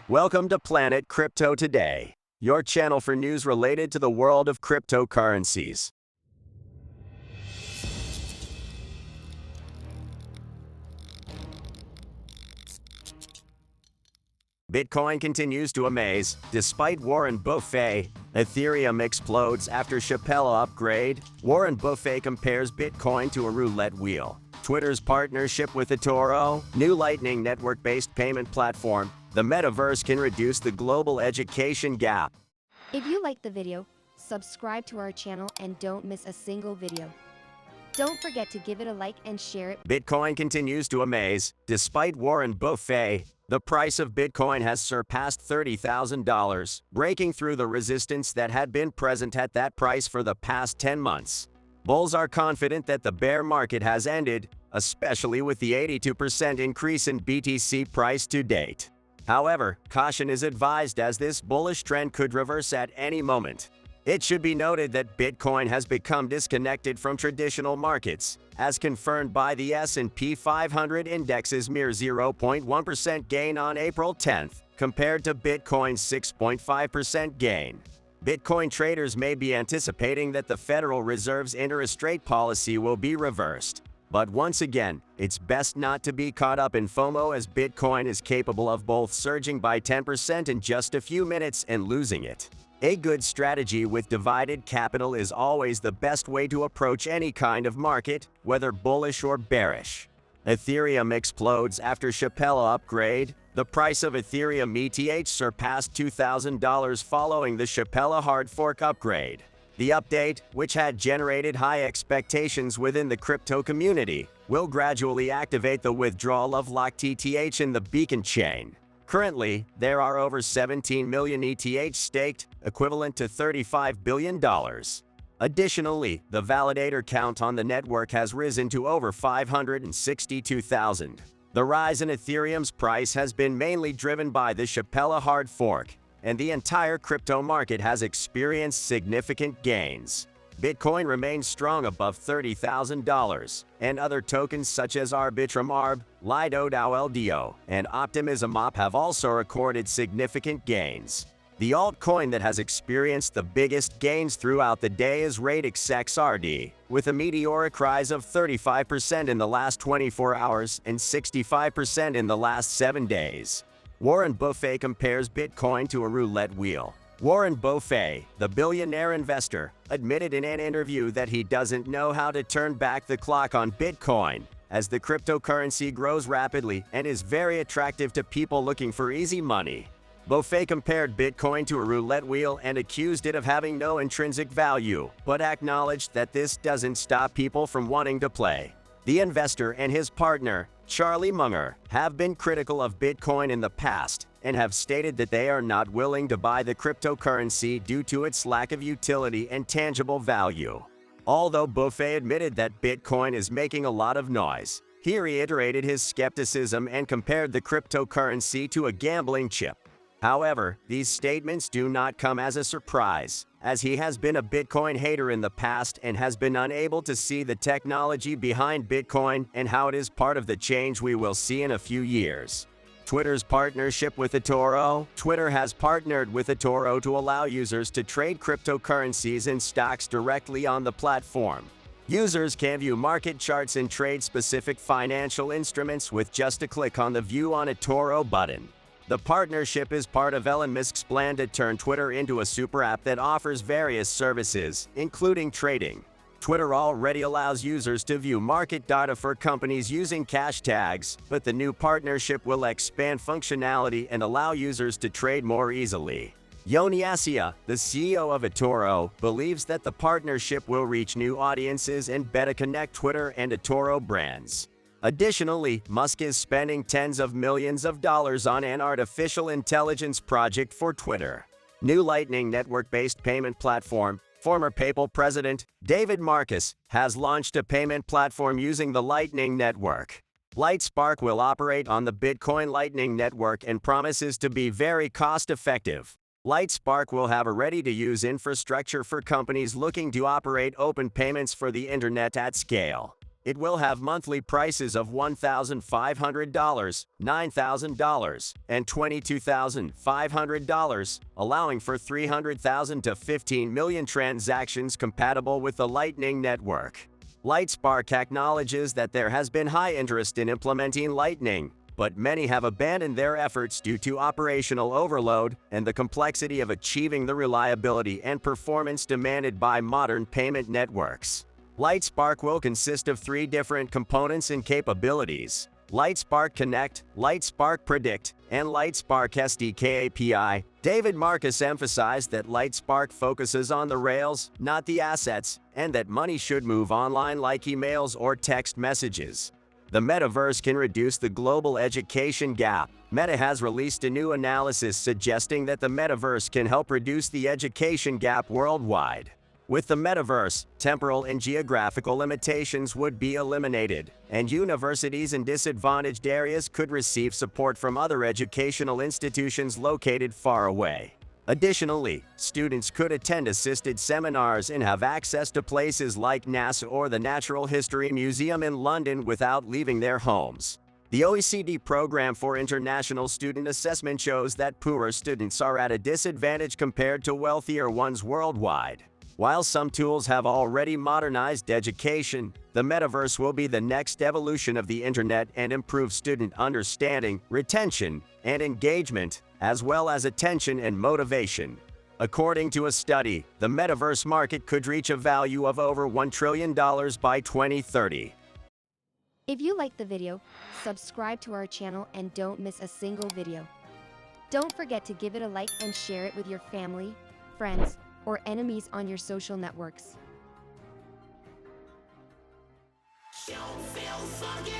Welcome to Planet Crypto Today, your channel for news related to the world of cryptocurrencies. Bitcoin continues to amaze. Despite Warren Buffett, Ethereum explodes after SHAPELLA upgrade. Warren Buffett compares Bitcoin to a roulette wheel. Twitter's partnership with eToro, new Lightning Network-based payment platform. The metaverse can reduce the global education gap. If you liked the video, subscribe to our channel and don't miss a single video. Don't forget to give it a like and share it. Bitcoin continues to amaze. Despite Warren Buffett, the price of Bitcoin has surpassed $30,000, breaking through the resistance that had been present at that price for the past 10 months. Bulls are confident that the bear market has ended, especially with the 82% increase in BTC price to date. However, caution is advised as this bullish trend could reverse at any moment. It should be noted that Bitcoin has become disconnected from traditional markets, as confirmed by the S&P 500 index's mere 0.1% gain on April 10th, compared to Bitcoin's 6.5% gain. Bitcoin traders may be anticipating that the Federal Reserve's interest rate policy will be reversed. But once again, it's best not to be caught up in FOMO, as Bitcoin is capable of both surging by 10% in just a few minutes and losing it. A good strategy with divided capital is always the best way to approach any kind of market, whether bullish or bearish. Ethereum explodes after SHAPELLA upgrade. The price of Ethereum ETH surpassed $2,000 following the SHAPELLA hard fork upgrade. The update, which had generated high expectations within the crypto community, will gradually activate the withdrawal of locked ETH in the Beacon chain. Currently, there are over 17 million ETH staked, equivalent to $35 billion. Additionally, the validator count on the network has risen to over 562,000. The rise in Ethereum's price has been mainly driven by the SHAPELLA hard fork, and the entire crypto market has experienced significant gains. Bitcoin remains strong above $30,000, and other tokens such as Arbitrum ARB, Lido DAO LDO, and Optimism OP have also recorded significant gains. The altcoin that has experienced the biggest gains throughout the day is Radix XRD, with a meteoric rise of 35% in the last 24 hours and 65% in the last 7 days. Warren Buffett compares Bitcoin to a roulette wheel. Warren Buffett, the billionaire investor, admitted in an interview that he doesn't know how to turn back the clock on Bitcoin, as the cryptocurrency grows rapidly and is very attractive to people looking for easy money. Buffett compared Bitcoin to a roulette wheel and accused it of having no intrinsic value, but acknowledged that this doesn't stop people from wanting to play. The investor and his partner, Charlie Munger, have been critical of Bitcoin in the past and have stated that they are not willing to buy the cryptocurrency due to its lack of utility and tangible value. Although Buffett admitted that Bitcoin is making a lot of noise, he reiterated his skepticism and compared the cryptocurrency to a gambling chip. However, these statements do not come as a surprise, as he has been a Bitcoin hater in the past and has been unable to see the technology behind Bitcoin and how it is part of the change we will see in a few years. Twitter's partnership with eToro. Twitter has partnered with eToro to allow users to trade cryptocurrencies and stocks directly on the platform. Users can view market charts and trade specific financial instruments with just a click on the View on eToro button. The partnership is part of Elon Musk's plan to turn Twitter into a super app that offers various services, including trading. Twitter already allows users to view market data for companies using cash tags, but the new partnership will expand functionality and allow users to trade more easily. Yoni Assia, the CEO of eToro, believes that the partnership will reach new audiences and better connect Twitter and eToro brands. Additionally, Musk is spending tens of millions of dollars on an artificial intelligence project for Twitter. New Lightning Network-based payment platform. Former PayPal president, David Marcus, has launched a payment platform using the Lightning Network. Lightspark will operate on the Bitcoin Lightning Network and promises to be very cost-effective. Lightspark will have a ready-to-use infrastructure for companies looking to operate open payments for the internet at scale. It will have monthly prices of $1,500, $9,000, and $22,500, allowing for 300,000 to 15 million transactions compatible with the Lightning Network. Lightspark acknowledges that there has been high interest in implementing Lightning, but many have abandoned their efforts due to operational overload and the complexity of achieving the reliability and performance demanded by modern payment networks. Lightspark will consist of 3 different components and capabilities: Lightspark Connect, Lightspark Predict, and Lightspark SDK API. David Marcus emphasized that Lightspark focuses on the rails, not the assets, and that money should move online like emails or text messages. The metaverse can reduce the global education gap. Meta has released a new analysis suggesting that the metaverse can help reduce the education gap worldwide. With the metaverse, temporal and geographical limitations would be eliminated, and universities in disadvantaged areas could receive support from other educational institutions located far away. Additionally, students could attend assisted seminars and have access to places like NASA or the Natural History Museum in London without leaving their homes. The OECD Program for International Student Assessment shows that poorer students are at a disadvantage compared to wealthier ones worldwide. While some tools have already modernized education, the metaverse will be the next evolution of the internet and improve student understanding, retention, and engagement, as well as attention and motivation. According to a study, the metaverse market could reach a value of over $1 trillion by 2030. If you like the video, subscribe to our channel and don't miss a single video. Don't forget to give it a like and share it with your family, friends, or enemies on your social networks. You feel fucking